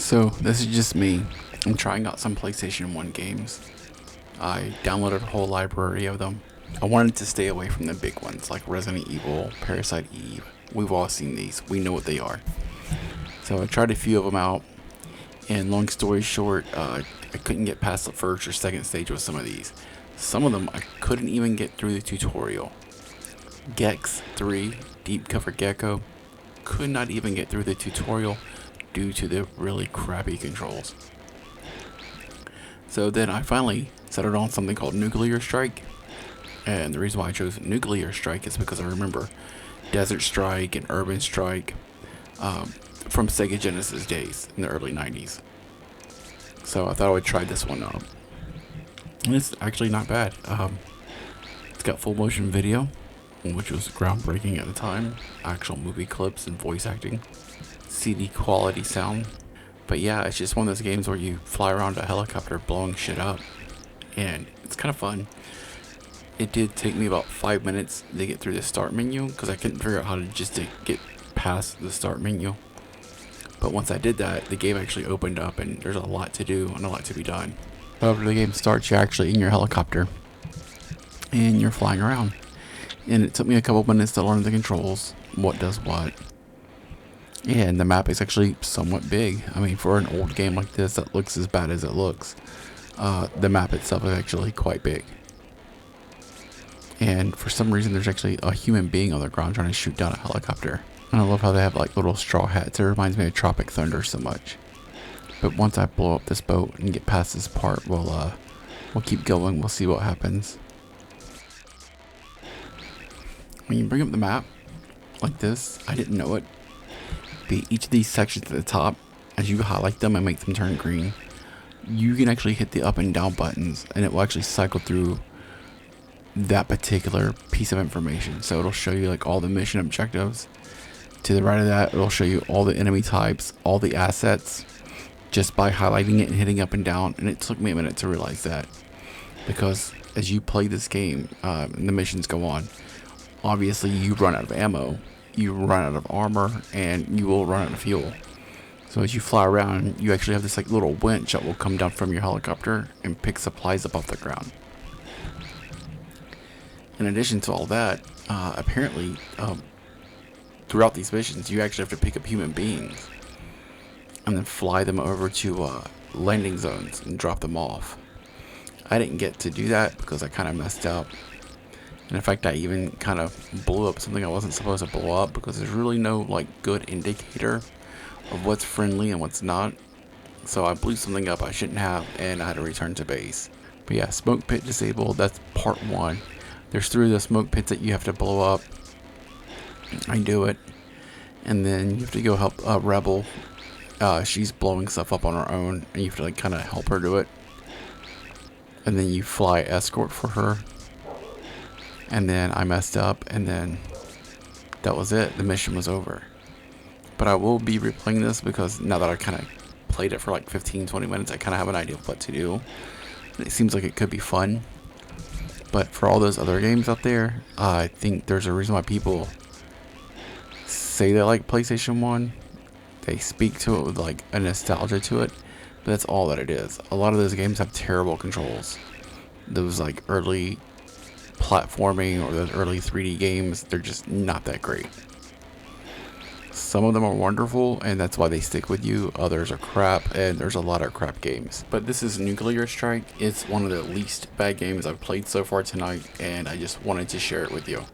So this is just me. I'm trying out some PlayStation 1 games. I downloaded a whole library of them. I wanted to stay away from the big ones like Resident Evil, Parasite Eve. We've all seen these. We know what they are. So I tried a few of them out. And long story short, I couldn't get past the first or second stage with some of these. Some of them I couldn't even get through the tutorial. Gex 3, Deep Cover Gecko, could not even get through the tutorial due to the really crappy controls. So then I finally settled on something called Nuclear Strike. And the reason why I chose Nuclear Strike is because I remember Desert Strike and Urban Strike from Sega Genesis days in the early 90s. So I thought I would try this one out. And it's actually not bad. It's got full motion video, which was groundbreaking at the time. Actual movie clips and voice acting. CD quality sound. But yeah, it's just one of those games where you fly around a helicopter blowing shit up. And it's kind of fun. It did take me about 5 minutes to get through the start menu because I couldn't figure out how to get past the start menu. But once I did that, the game actually opened up and there's a lot to do and a lot to be done. After the game starts, you're actually in your helicopter and you're flying around. And it took me a couple minutes to learn the controls, what does what. And the map is actually somewhat big. I mean, for an old game like this that looks as bad as it looks, the map itself is actually quite big. And for some reason, there's actually a human being on the ground trying to shoot down a helicopter. And I love how they have like little straw hats. It reminds me of Tropic Thunder so much. But once I blow up this boat and get past this part, we'll keep going. We'll see what happens. When you bring up the map like this, I didn't know it. But each of these sections at the top, as you highlight them and make them turn green, you can actually hit the up and down buttons, and it will actually cycle through that particular piece of information. So it'll show you like all the mission objectives. To the right of that, it'll show you all the enemy types, all the assets, just by highlighting it and hitting up and down. And it took me a minute to realize that, because as you play this game and the missions go on, obviously you run out of ammo, you run out of armor, and you will run out of fuel. So as you fly around, you actually have this like little winch that will come down from your helicopter and pick supplies up off the ground. In addition to all that, apparently throughout these missions, you actually have to pick up human beings and then fly them over to landing zones and drop them off. I didn't get to do that because I kind of messed up. And in fact, I even kind of blew up something I wasn't supposed to blow up because there's really no like good indicator of what's friendly and what's not. So I blew something up I shouldn't have, and I had to return to base. But yeah, smoke pit disabled. That's part 1. There's 3 of the smoke pits that you have to blow up. I do it, and then you have to go help Rebel. She's blowing stuff up on her own, and you have to like kind of help her do it. And then you fly escort for her. And then I messed up, and then that was it. The mission was over. But I will be replaying this because now that I kind of played it for like 15-20 minutes, I kind of have an idea of what to do. And it seems like it could be fun. But for all those other games out there, I think there's a reason why people say they like PlayStation 1. They speak to it with like a nostalgia to it. But that's all that it is. A lot of those games have terrible controls. Those like early platforming or those early 3D games, they're just not that great. Some of them are wonderful, and that's why they stick with you. Others are crap, and there's a lot of crap games. But this is Nuclear Strike. It's one of the least bad games I've played so far tonight, and I just wanted to share it with you.